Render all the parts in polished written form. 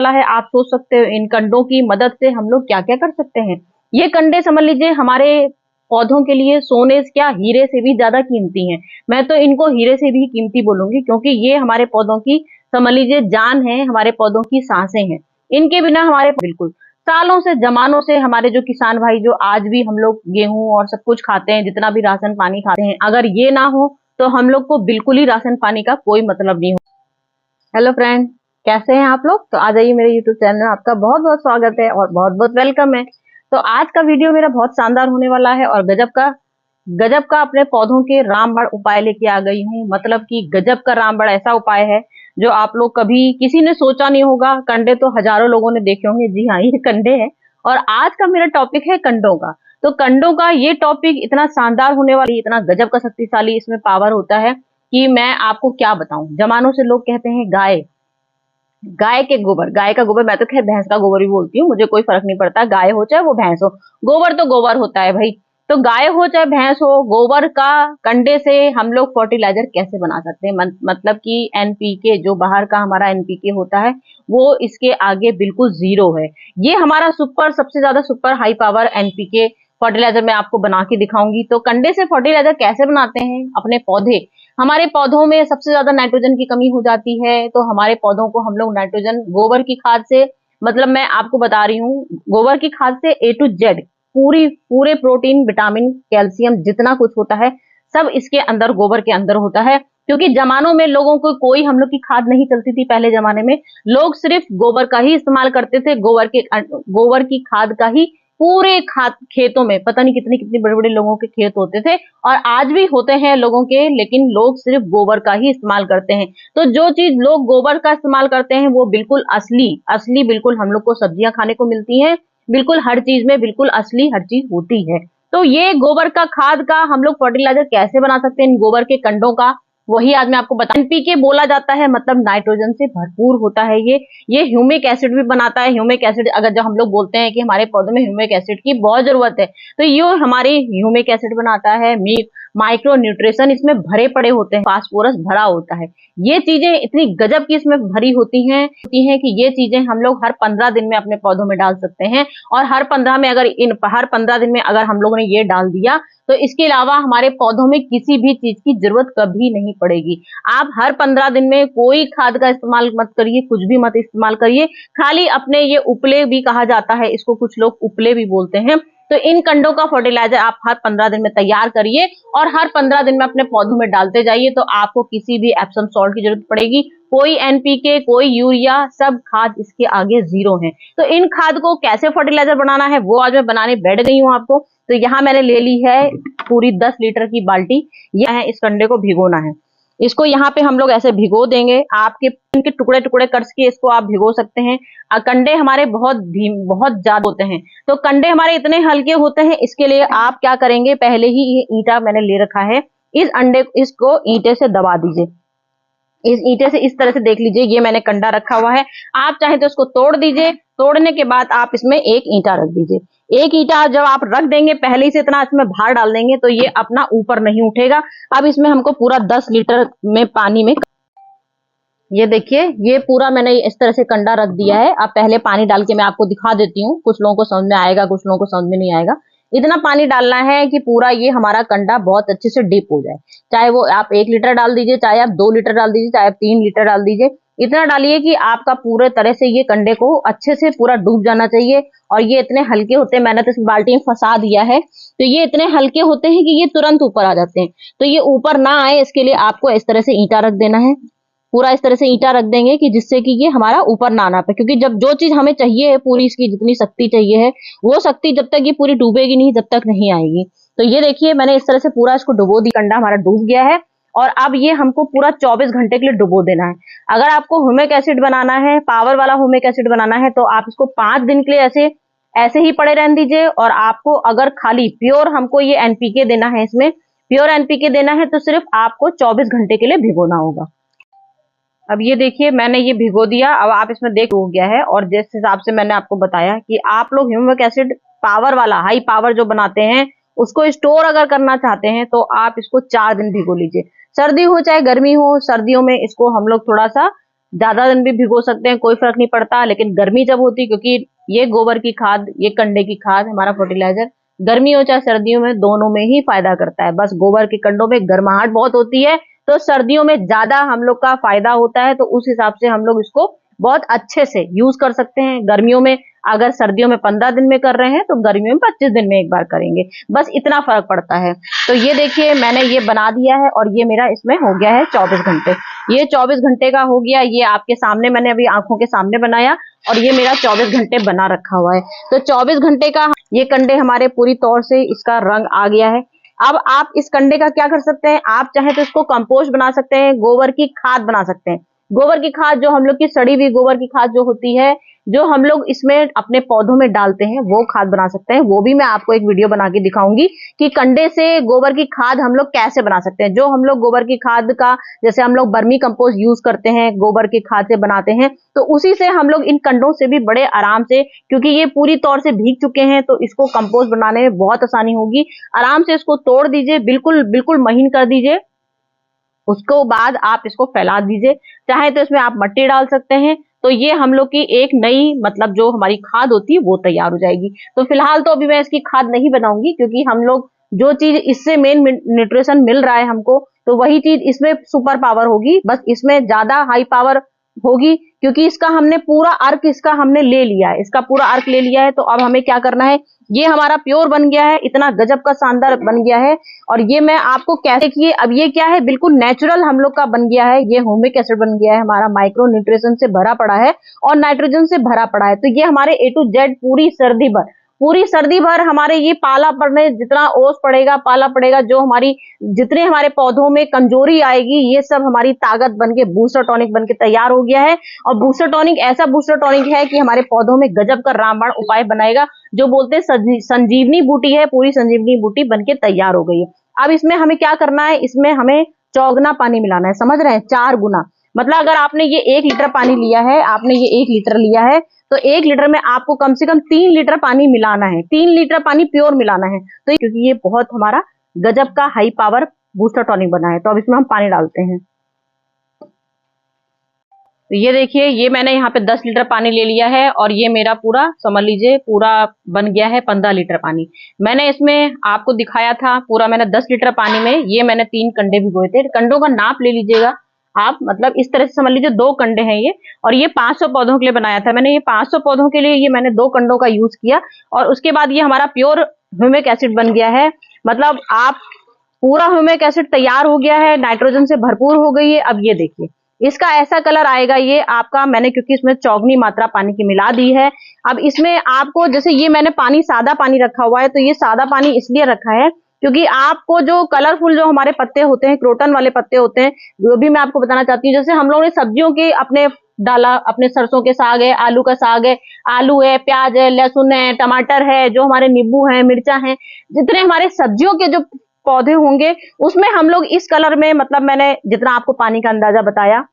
है। आप सोच सकते हो इन कंडों की मदद से हम लोग क्या क्या कर सकते हैं। ये कंडे समझ लीजिए हमारे पौधों के लिए सोने क्या हीरे से भी ज्यादा कीमती हैं। मैं तो इनको हीरे से भी कीमती बोलूंगी, क्योंकि ये हमारे पौधों की समझ लीजिए जान है, हमारे पौधों की सांसें हैं। इनके बिना हमारे बिल्कुल सालों से जमानों से हमारे जो किसान भाई जो आज भी हम लोग गेहूं और सब कुछ खाते हैं, जितना भी राशन पानी खाते हैं, अगर ये ना हो तो हम लोग को बिल्कुल ही राशन पानी का कोई मतलब नहीं हो। हेलो फ्रेंड, कैसे हैं आप लोग? तो आ जाइए मेरे यूट्यूब चैनल में, आपका बहुत बहुत स्वागत है और बहुत बहुत वेलकम है। तो आज का वीडियो मेरा बहुत शानदार होने वाला है और गजब का अपने पौधों के रामबाण उपाय लेके आ गई हूँ। मतलब कि गजब का रामबाण ऐसा उपाय है जो आप लोग कभी किसी ने सोचा नहीं होगा। कंडे तो हजारों लोगों ने देखे होंगे, जी हाँ ये कंडे हैं। और आज का मेरा टॉपिक है कंडों का। तो कंडों का ये टॉपिक इतना शानदार होने वाला, इतना गजब का शक्तिशाली इसमें पावर होता है कि मैं आपको क्या बताऊं। जमानों से लोग कहते हैं गाय के गोबर, गाय का गोबर, मैं तो खैर भैंस का गोबर भी बोलती हूँ, मुझे कोई फर्क नहीं पड़ता, गाय हो चाहे वो भैंस हो, गोबर तो गोबर होता है भाई। तो गाय हो चाहे भैंस हो, गोबर का कंडे से हम लोग फर्टिलाइजर कैसे बना सकते हैं। मतलब कि एनपीके जो बाहर का हमारा एनपीके होता है वो इसके आगे बिल्कुल जीरो है। ये हमारा सुपर सबसे ज्यादा super high power NPK fertiliser मैं आपको बना के दिखाऊंगी। तो कंडे से फर्टिलाइजर कैसे बनाते हैं अपने पौधे। हमारे पौधों में सबसे ज्यादा नाइट्रोजन की कमी हो जाती है, तो हमारे पौधों को हम लोग नाइट्रोजन गोबर की खाद से, मतलब मैं आपको बता रही हूँ, गोबर की खाद से ए टू जेड पूरे प्रोटीन विटामिन कैल्शियम जितना कुछ होता है सब इसके अंदर गोबर के अंदर होता है। क्योंकि जमानों में लोगों को कोई हम लोग की खाद नहीं चलती थी, पहले जमाने में लोग सिर्फ गोबर का ही इस्तेमाल करते थे। गोबर की खाद का ही पूरे खेतों में, पता नहीं कितनी कितनी बड़े बड़े लोगों के खेत होते थे और आज भी होते हैं लोगों के, लेकिन लोग सिर्फ गोबर का ही इस्तेमाल करते हैं। तो जो चीज लोग गोबर का इस्तेमाल करते हैं वो बिल्कुल असली असली बिल्कुल हम लोग को सब्जियां खाने को मिलती हैं। बिल्कुल हर चीज में बिल्कुल असली हर चीज होती है। तो ये गोबर का खाद का हम लोग फर्टिलाइजर कैसे बना सकते हैं इन गोबर के कंडों का, वही आज मैं आपको बता। एनपीके बोला जाता है, मतलब नाइट्रोजन से भरपूर होता है ये ह्यूमिक एसिड भी बनाता है। ह्यूमिक एसिड, अगर जब हम लोग बोलते हैं कि हमारे पौधों में ह्यूमिक एसिड की बहुत जरूरत है, तो ये हमारी ह्यूमिक एसिड बनाता है। माइक्रो न्यूट्रिशन इसमें भरे पड़े होते हैं, फास्फोरस भरा होता है। ये चीजें इतनी गजब की इसमें भरी होती हैं कि ये चीजें हम लोग हर 15 दिन में अपने पौधों में डाल सकते हैं। और हर 15 दिन में अगर हम लोगों ने ये डाल दिया तो इसके अलावा हमारे पौधों में किसी भी चीज की जरूरत कभी नहीं पड़ेगी। आप हर 15 दिन में कोई खाद का इस्तेमाल मत करिए, कुछ भी मत इस्तेमाल करिए, खाली अपने ये उपले भी कहा जाता है इसको, कुछ लोग उपले भी बोलते हैं। तो इन कंडों का फर्टिलाइजर आप हर 15 दिन में तैयार करिए और हर 15 दिन में अपने पौधों में डालते जाइए। तो आपको किसी भी एप्सम सॉल्ट की जरूरत पड़ेगी, कोई एनपीके कोई यूरिया, सब खाद इसके आगे जीरो है। तो इन खाद को कैसे फर्टिलाइजर बनाना है वो आज मैं बनाने बैठ गई हूँ आपको। तो यहाँ मैंने ले ली है पूरी 10 लीटर की बाल्टी। यह है, इस कंडे को भिगोना है। इसको यहाँ पे हम लोग ऐसे भिगो देंगे। आपके इनके टुकड़े टुकड़े कर के इसको आप भिगो सकते हैं। कंडे हमारे बहुत ज्यादा होते हैं, तो कंडे हमारे इतने हल्के होते हैं, इसके लिए आप क्या करेंगे, पहले ही ये ईंटा मैंने ले रखा है, इसको ईंटे से दबा दीजिए। इस ईंटे से इस तरह से देख लीजिए, ये मैंने कंडा रखा हुआ है। आप चाहे तो इसको तोड़ दीजिए, तोड़ने के बाद आप इसमें एक ईंटा रख दीजिए। एक ईंटा जब आप रख देंगे, पहले ही से इतना इसमें भार डाल देंगे तो ये अपना ऊपर नहीं उठेगा। अब इसमें हमको पूरा 10 लीटर में पानी में, ये देखिए ये पूरा मैंने इस तरह से कंडा रख दिया है। अब पहले पानी डाल के मैं आपको दिखा देती हूँ, कुछ लोगों को समझ में आएगा, कुछ लोगों को समझ में नहीं आएगा। इतना पानी डालना है कि पूरा ये हमारा कंडा बहुत अच्छे से डीप हो जाए। चाहे वो आप 1 लीटर डाल दीजिए, चाहे आप 2 लीटर डाल दीजिए, चाहे आप 3 लीटर डाल दीजिए। इतना डालिए कि आपका पूरे तरह से ये कंडे को अच्छे से पूरा डूब जाना चाहिए। और ये इतने हल्के होते हैं, मैंने तो इस बाल्टी में फंसा दिया है, तो ये इतने हल्के होते हैं कि ये तुरंत ऊपर आ जाते हैं। तो ये ऊपर ना आए इसके लिए आपको इस तरह से ईंटा रख देना है। पूरा इस तरह से ईंटा रख देंगे कि जिससे कि ये हमारा ऊपर ना आना पाए, क्योंकि जब जो चीज हमें चाहिए है, पूरी इसकी जितनी शक्ति चाहिए है, वो शक्ति जब तक ये पूरी डूबेगी नहीं, जब तक नहीं आएगी। तो ये देखिए मैंने इस तरह से पूरा इसको डुबो दिया, कंडा हमारा डूब गया है। और अब ये हमको पूरा 24 घंटे के लिए डुबो देना है। अगर आपको ह्यूमिक एसिड बनाना है, पावर वाला ह्यूमिक एसिड बनाना है, तो आप इसको 5 दिन के लिए ऐसे ही पड़े रहने दीजिए। और आपको अगर खाली प्योर हमको ये एनपीके देना है, इसमें प्योर एनपीके देना है, तो सिर्फ आपको 24 घंटे के लिए भिगोना होगा। अब ये देखिए मैंने ये भिगो दिया, अब आप इसमें देख हो गया है। और जिस हिसाब से मैंने आपको बताया कि आप लोग ह्यूमिक एसिड पावर वाला हाई पावर जो बनाते हैं, उसको स्टोर अगर करना चाहते हैं तो आप इसको 4 दिन भिगो लीजिए। सर्दी हो चाहे गर्मी हो, सर्दियों में इसको हम लोग थोड़ा सा ज्यादा दिन भी भिगो सकते हैं, कोई फर्क नहीं पड़ता। लेकिन गर्मी जब होती है, क्योंकि ये गोबर की खाद, ये कंडे की खाद, हमारा फर्टिलाइजर गर्मी हो चाहे सर्दियों में दोनों में ही फायदा करता है। बस गोबर के कंडों में गर्माहट बहुत होती है, तो सर्दियों में ज्यादा हम लोग का फायदा होता है, तो उस हिसाब से हम लोग इसको बहुत अच्छे से यूज कर सकते हैं। गर्मियों में अगर सर्दियों में 15 दिन में कर रहे हैं तो गर्मियों में 25 दिन में एक बार करेंगे, बस इतना फर्क पड़ता है। तो ये देखिए मैंने ये बना दिया है और ये मेरा इसमें हो गया है 24 घंटे। ये 24 घंटे का हो गया, ये आपके सामने मैंने अभी आंखों के सामने बनाया और ये मेरा 24 घंटे बना रखा हुआ है। तो 24 घंटे का ये कंडे हमारे पूरी तौर से इसका रंग आ गया है। अब आप इस कंडे का क्या कर सकते हैं, आप चाहे तो इसको कंपोस्ट बना सकते हैं, गोबर की खाद बना सकते हैं। गोबर की खाद जो हम लोग की सड़ी हुई गोबर की खाद जो होती है, जो हम लोग इसमें अपने पौधों में डालते हैं, वो खाद बना सकते हैं। वो भी मैं आपको एक वीडियो बना के दिखाऊंगी कि कंडे से गोबर की खाद हम लोग कैसे बना सकते हैं। जो हम लोग गोबर की खाद का, जैसे हम लोग वर्मी कंपोस्ट यूज करते हैं, गोबर की खाद से बनाते हैं, तो उसी से हम लोग इन कंडों से भी बड़े आराम से, क्योंकि ये पूरी तौर से भीग चुके हैं, तो इसको कंपोस्ट बनाने में बहुत आसानी होगी। आराम से इसको तोड़ दीजिए, बिल्कुल बिल्कुल महीन कर दीजिए। उसको बाद आप इसको फैला दीजिए, चाहे तो इसमें आप मट्टी डाल सकते हैं। तो ये हम लोग की एक नई, मतलब जो हमारी खाद होती है वो तैयार हो जाएगी। तो फिलहाल तो अभी मैं इसकी खाद नहीं बनाऊंगी, क्योंकि हम लोग जो चीज इससे मेन न्यूट्रिशन मिल रहा है हमको, तो वही चीज इसमें सुपर पावर होगी। बस इसमें ज्यादा हाई पावर होगी, क्योंकि इसका हमने पूरा अर्क इसका हमने ले लिया है, इसका पूरा अर्क ले लिया है। तो अब हमें क्या करना है, ये हमारा प्योर बन गया है, इतना गजब का शानदार बन गया है। और ये मैं आपको कैसे किए, अब ये क्या है, बिल्कुल नेचुरल हम लोग का बन गया है। ये ह्यूमिक एसिड बन गया है, हमारा माइक्रो न्यूट्रिशन से भरा पड़ा है और नाइट्रोजन से भरा पड़ा है। तो ये हमारे A to Z पूरी सर्दी भर हमारे ये पाला पड़ने, जितना ओस पड़ेगा, पाला पड़ेगा, जो हमारी जितने हमारे पौधों में कमजोरी आएगी, ये सब हमारी ताकत बन के बूस्टर टॉनिक बन के तैयार हो गया है। और बूस्टर टॉनिक ऐसा बूस्टर टॉनिक है कि हमारे पौधों में गजब का रामबाण उपाय बनाएगा। जो बोलते हैं संजीवनी बूटी है, पूरी संजीवनी बूटी बन के तैयार हो गई है। अब इसमें हमें क्या करना है, इसमें हमें चौगुना पानी मिलाना है, समझ रहे हैं, 4 गुना। मतलब अगर आपने ये 1 लीटर पानी लिया है, आपने ये 1 लीटर लिया है, तो 1 लीटर में आपको कम से कम 3 लीटर पानी मिलाना है, 3 लीटर पानी प्योर मिलाना है। तो क्योंकि ये बहुत हमारा गजब का हाई पावर बूस्टर टॉनिक बना है, तो अब इसमें हम पानी डालते हैं। तो ये देखिए, ये मैंने यहाँ पे 10 लीटर पानी ले लिया है और ये मेरा पूरा समझ लीजिए पूरा बन गया है 15 लीटर पानी। मैंने इसमें आपको दिखाया था, पूरा मैंने 10 लीटर पानी में ये मैंने 3 कंडे भिगोए थे। कंडों का नाप ले लीजिएगा आप, मतलब इस तरह से समझ लीजिए 2 कंडे हैं ये, और ये 500 पौधों के लिए बनाया था मैंने। ये 500 पौधों के लिए ये मैंने 2 कंडों का यूज किया। और उसके बाद ये हमारा प्योर ह्यूमिक एसिड बन गया है। मतलब आप पूरा ह्यूमिक एसिड तैयार हो गया है, नाइट्रोजन से भरपूर हो गई है। अब ये देखिए इसका ऐसा कलर आएगा ये आपका, मैंने क्योंकि इसमें चौगुनी मात्रा पानी की मिला दी है। अब इसमें आपको, जैसे ये मैंने पानी सादा पानी रखा हुआ है, तो ये सादा पानी इसलिए रखा है क्योंकि आपको जो कलरफुल जो हमारे पत्ते होते हैं, क्रोटन वाले पत्ते होते हैं, वो भी मैं आपको बताना चाहती हूँ। जैसे हम लोगों ने सब्जियों के अपने डाला, अपने सरसों के साग है, आलू का साग है, आलू है, प्याज है, लहसुन है, टमाटर है, जो हमारे नींबू है, मिर्चा है, जितने हमारे सब्जियों के जो पौधे होंगे उसमें हम लोग इस कलर में, मतलब मैंने जितना आपको पानी का अंदाजा बताया,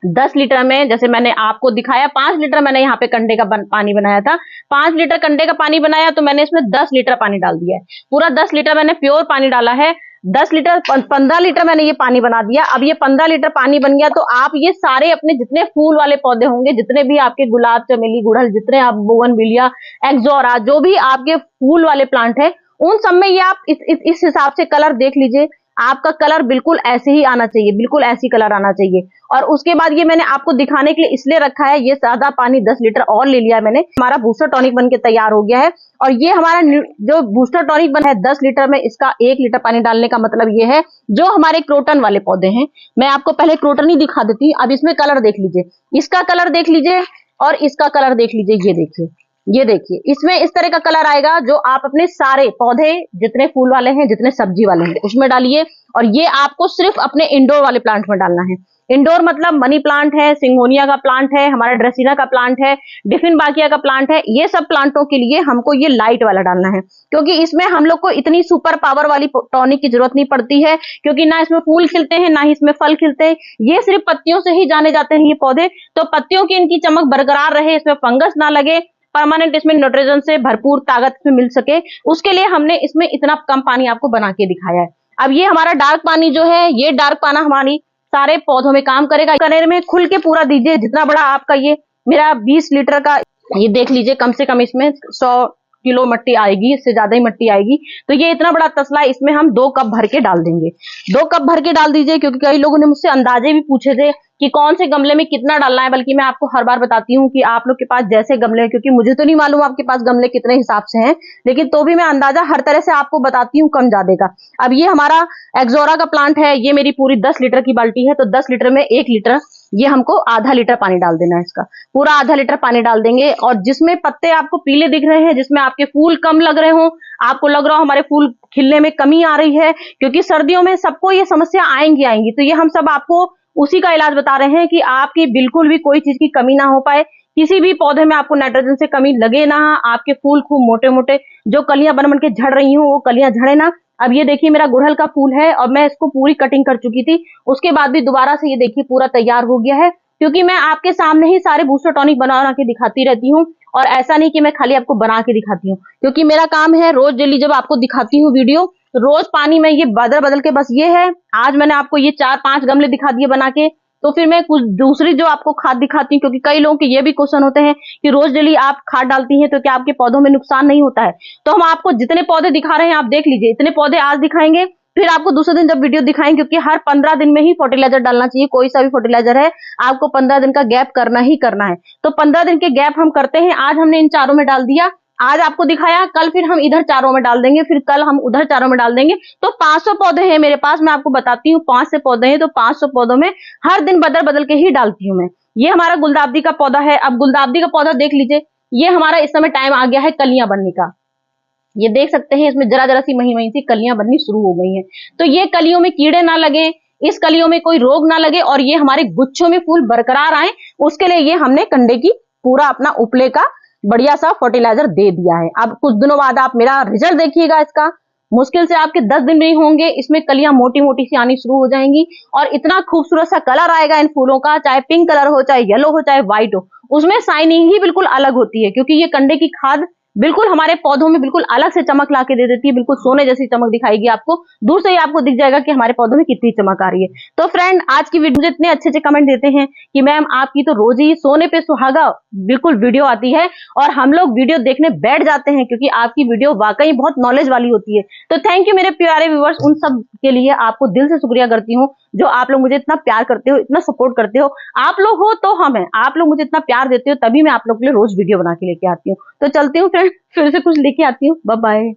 10 लीटर में, जैसे मैंने आपको दिखाया 5 लीटर मैंने यहाँ पे कंडे का पानी बनाया था, 5 लीटर कंडे का पानी बनाया, तो मैंने इसमें 10 लीटर पानी डाल दिया है। पूरा 10 लीटर मैंने प्योर पानी डाला है। 10 लीटर 15 लीटर मैंने ये पानी बना दिया। अब ये 15 लीटर पानी बन गया, तो आप ये सारे अपने जितने फूल वाले पौधे होंगे, जितने भी आपके गुलाब, चमेली, गुड़हल, जितने आप बोगनविलिया, एक्सोरा, जो भी आपके फूल वाले प्लांट है, उन सब में ये आप इस हिसाब से कलर देख लीजिए। आपका कलर बिल्कुल ऐसे ही आना चाहिए, बिल्कुल ऐसी कलर आना चाहिए। और उसके बाद ये मैंने आपको दिखाने के लिए इसलिए रखा है, ये सादा पानी 10 लीटर और ले लिया है मैंने, हमारा बूस्टर टॉनिक बन के तैयार हो गया है। और ये हमारा जो बूस्टर टॉनिक बना है 10 लीटर में, इसका 1 लीटर पानी डालने का मतलब ये है, जो हमारे क्रोटन वाले पौधे हैं, मैं आपको पहले क्रोटन ही दिखा देती हूँ। अब इसमें कलर देख लीजिए, इसका कलर देख लीजिए और इसका कलर देख लीजिए। ये देखिए इसमें इस तरह का कलर आएगा, जो आप अपने सारे पौधे, जितने फूल वाले हैं, जितने सब्जी वाले हैं, उसमें डालिए। और ये आपको सिर्फ अपने इंडोर वाले प्लांट में डालना है। इंडोर मतलब मनी प्लांट है, सिंगोनिया का प्लांट है, हमारा ड्रेसिना का प्लांट है, डिफिनबाकिया का प्लांट है, ये सब प्लांटों के लिए हमको ये लाइट वाला डालना है, क्योंकि इसमें हम लोग को इतनी सुपर पावर वाली टॉनिक की जरूरत नहीं पड़ती है, क्योंकि ना इसमें फूल खिलते हैं, ना ही इसमें फल खिलते हैं। ये सिर्फ पत्तियों से ही जाने जाते हैं ये पौधे। तो पत्तियों की इनकी चमक बरकरार रहे, इसमें फंगस ना लगे, परमानेंट इसमें नाइट्रोजन से भरपूर ताकत इसमें मिल सके, उसके लिए हमने इसमें इतना कम पानी आपको बना के दिखाया है। अब ये हमारा डार्क पानी जो है, ये डार्क पाना हमारी सारे पौधों में काम करेगा। कनेर में खुल के पूरा दीजिए, जितना बड़ा आपका ये मेरा 20 लीटर का, ये देख लीजिए कम से कम इसमें 100 किलो मट्टी आएगी, इससे ज्यादा ही मट्टी आएगी। तो ये इतना बड़ा तसला, इसमें हम 2 कप भर के डाल देंगे। 2 कप भर के डाल दीजिए, क्योंकि कई लोगों ने मुझसे अंदाजे भी पूछे थे कि कौन से गमले में कितना डालना है। बल्कि मैं आपको हर बार बताती हूँ कि आप लोग के पास जैसे गमले हैं, क्योंकि मुझे तो नहीं मालूम आपके पास गमले कितने हिसाब से हैं, लेकिन तो भी मैं अंदाजा हर तरह से आपको बताती हूँ कम ज्यादा का। अब ये हमारा एक्सोरा का प्लांट है, ये मेरी पूरी 10 लीटर की बाल्टी है, तो 10 लीटर में 1 लीटर, ये हमको आधा लीटर पानी डाल देना है। इसका पूरा आधा लीटर पानी डाल देंगे। और जिसमें पत्ते आपको पीले दिख रहे हैं, जिसमें आपके फूल कम लग रहे हो, आपको लग रहा हो हमारे फूल खिलने में कमी आ रही है, क्योंकि सर्दियों में सबको ये समस्या आएंगी, तो ये हम सब आपको उसी का इलाज बता रहे हैं कि आपकी बिल्कुल भी कोई चीज की कमी ना हो पाए, किसी भी पौधे में आपको नाइट्रोजन से कमी लगे ना, आपके फूल खूब मोटे मोटे, जो कलियां बन बन के झड़ रही हो वो कलियां झड़े ना। अब ये देखिए मेरा गुड़हल का फूल है, और मैं इसको पूरी कटिंग कर चुकी थी, उसके बाद भी दोबारा से ये देखिए पूरा तैयार हो गया है, क्योंकि मैं आपके सामने ही सारे बूस्टर टॉनिक बना के दिखाती रहती हूँ। और ऐसा नहीं कि मैं खाली आपको बना के दिखाती हूँ, क्योंकि मेरा काम है रोज डेली जब आपको दिखाती हूँ वीडियो, रोज पानी में ये बदल बदल के, बस ये है आज मैंने आपको ये 4-5 गमले दिखा दिए बना के, तो फिर मैं कुछ दूसरी जो आपको खाद दिखाती हूँ, क्योंकि कई लोगों के ये भी क्वेश्चन होते हैं कि रोज डेली आप खाद डालती हैं तो क्या आपके पौधों में नुकसान नहीं होता है। तो हम आपको जितने पौधे दिखा रहे हैं आप देख लीजिए, इतने पौधे आज दिखाएंगे, फिर आपको दूसरे दिन जब वीडियो दिखाएंगे, क्योंकि हर 15 दिन में ही फर्टिलाइजर डालना चाहिए, कोई सा भी फर्टिलाइजर है आपको 15 दिन का गैप करना ही करना है। तो 15 दिन के गैप हम करते हैं। आज हमने इन चारों में डाल दिया, आज आपको दिखाया, कल फिर हम इधर चारों में डाल देंगे, फिर कल हम उधर चारों में डाल देंगे। तो 500 पौधे हैं मेरे पास, मैं आपको बताती हूँ 5 से पौधे हैं, तो 500 पौधों में हर दिन बदल बदल के ही डालती हूँ मैं। ये हमारा गुलदाउदी का पौधा है। अब गुलदाउदी का पौधा देख लीजिए, ये हमारा इस समय टाइम आ गया है कलियां बनने का। ये देख सकते हैं इसमें जरा जरा सी मही मही सी कलियां बननी शुरू हो गई हैं। तो ये कलियों में कीड़े ना लगे, इस कलियों में कोई रोग ना लगे, और ये हमारे गुच्छों में फूल बरकरार आए, उसके लिए ये हमने कंडे की पूरा अपना उपले का बढ़िया सा फर्टिलाइजर दे दिया है। अब कुछ दिनों बाद आप मेरा रिजल्ट देखिएगा इसका, मुश्किल से आपके 10 दिन नहीं होंगे, इसमें कलियां मोटी मोटी सी आनी शुरू हो जाएंगी, और इतना खूबसूरत सा कलर आएगा इन फूलों का, चाहे पिंक कलर हो, चाहे येलो हो, चाहे व्हाइट हो, उसमें शाइनिंग ही बिल्कुल अलग होती है, क्योंकि ये कंडे की खाद बिल्कुल हमारे पौधों में बिल्कुल अलग से चमक ला के दे देती है, बिल्कुल सोने जैसी चमक दिखाएगी आपको, दूर से ही आपको दिख जाएगा कि हमारे पौधों में कितनी चमक आ रही है। तो फ्रेंड, आज की वीडियो इतने अच्छे अच्छे कमेंट देते हैं कि मैम आपकी तो रोज ही सोने पे सुहागा बिल्कुल वीडियो आती है, और हम लोग वीडियो देखने बैठ जाते हैं, क्योंकि आपकी वीडियो वाकई बहुत नॉलेज वाली होती है। तो थैंक यू मेरे प्यारे व्यूअर्स, उन सब के लिए आपको दिल से शुक्रिया करती हूँ, जो आप लोग मुझे इतना प्यार करते हो, इतना सपोर्ट करते हो। आप लोग हो तो हम हैं, आप लोग मुझे इतना प्यार देते हो, तभी मैं आप लोग के लिए रोज वीडियो बना के लेके आती हूँ। तो चलती हूँ फ्रेंड, फिर से कुछ लेके आती हूँ। Bye bye.